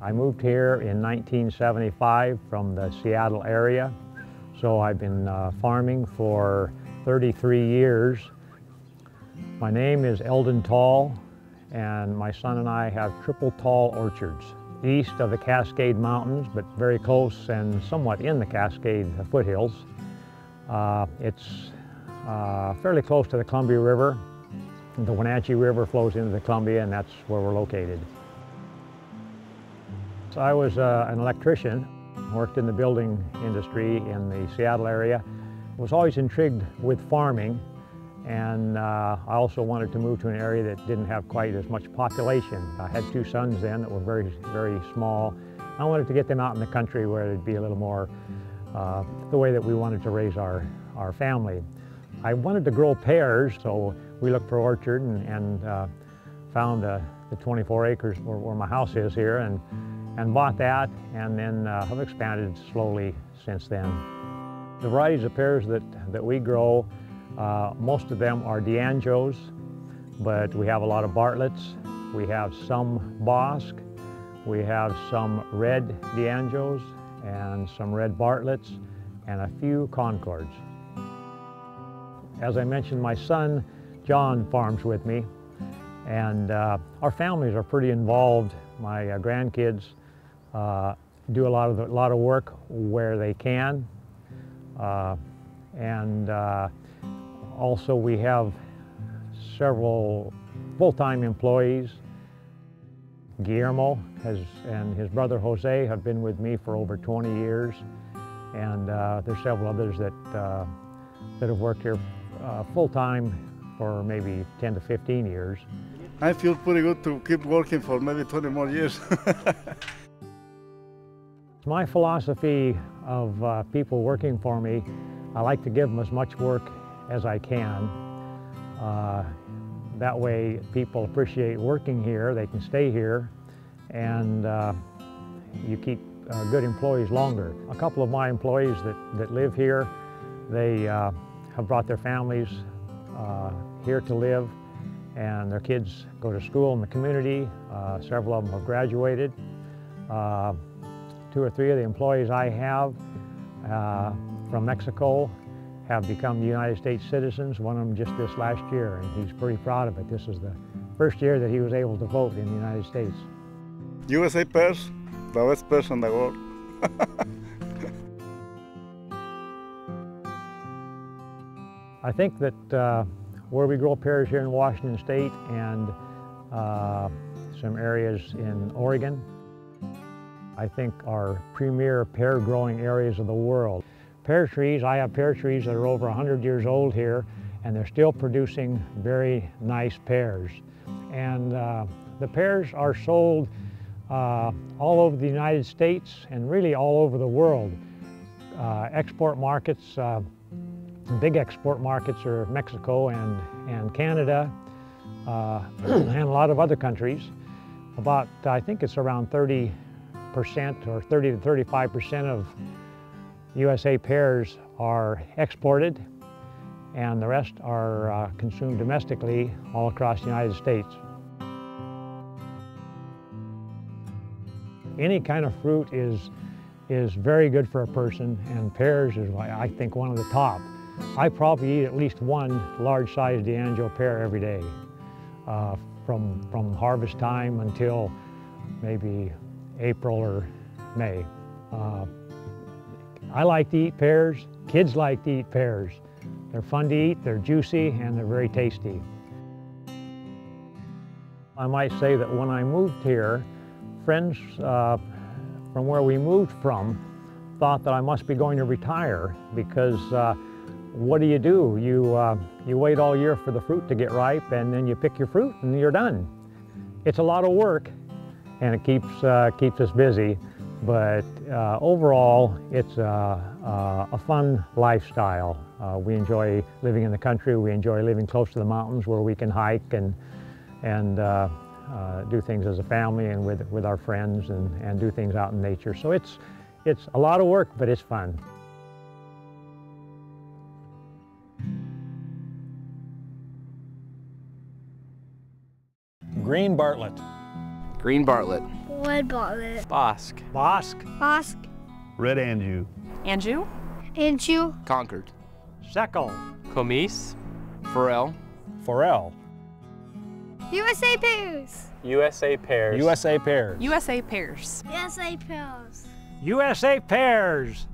I moved here in 1975 from the Seattle area, so I've been farming for 33 years. My name is Eldon Tall, and my son and I have triple tall orchards east of the Cascade Mountains, but very close and somewhat in the Cascade foothills. It's fairly close to the Columbia River. The Wenatchee River flows into the Columbia, and that's where we're located. So I was an electrician, worked in the building industry in the Seattle area. Was always intrigued with farming, and I also wanted to move to an area that didn't have quite as much population. I had two sons then that were very, very small. I wanted to get them out in the country where it'd be a little more the way that we wanted to raise our family. I wanted to grow pears, so we looked for orchard and found the 24 acres where my house is here and bought that, and then have expanded slowly since then. The varieties of pears that we grow, most of them are D'Anjos, but we have a lot of Bartletts. We have some Bosc. We have some red D'Anjos and some red Bartletts and a few Concords. As I mentioned, my son John farms with me, and our families are pretty involved. My grandkids do a lot of work where they can, and also we have several full-time employees. Guillermo and his brother Jose have been with me for over 20 years, and there's several others that have worked here full-time for maybe 10 to 15 years. I feel pretty good to keep working for maybe 20 more years. My philosophy of people working for me, I like to give them as much work as I can. That way people appreciate working here, they can stay here, and you keep good employees longer. A couple of my employees that live here, they have brought their families here to live, and their kids go to school in the community. Several of them have graduated. 2 or 3 of the employees I have from Mexico have become United States citizens, one of them just this last year, and he's pretty proud of it. This is the first year that he was able to vote in the United States. USA pears, the best pears in the world. I think that where we grow pears here in Washington State and some areas in Oregon, I think are premier pear growing areas of the world. Pear trees, I have pear trees that are over 100 years old here, and they're still producing very nice pears. And the pears are sold all over the United States and really all over the world. Export markets, big export markets are Mexico and Canada and a lot of other countries. About, I think it's around 30% or 30 to 35% of USA pears are exported, and the rest are consumed domestically all across the United States. Any kind of fruit is very good for a person, and pears is, I think, one of the top. I probably eat at least one large-sized D'Anjo pear every day, from harvest time until maybe April or May. I like to eat pears. Kids like to eat pears. They're fun to eat, they're juicy, and they're very tasty. I might say that when I moved here, friends from where we moved from thought that I must be going to retire, because what do? You wait all year for the fruit to get ripe, and then you pick your fruit and you're done. It's a lot of work, and it keeps us busy, but overall it's a fun lifestyle. We enjoy living in the country. We enjoy living close to the mountains where we can hike and do things as a family and with our friends and do things out in nature. So it's a lot of work, but it's fun. Green Bartlett. Green Bartlett. Red Bartlett. Bosque. Bosque. Bosque. Red Anjou. Anjou. Anjou. Concord. Seckel. Comice. Farrell. Forel. USA Pears. USA Pears. USA Pears. USA Pears. USA Pears. USA Pears.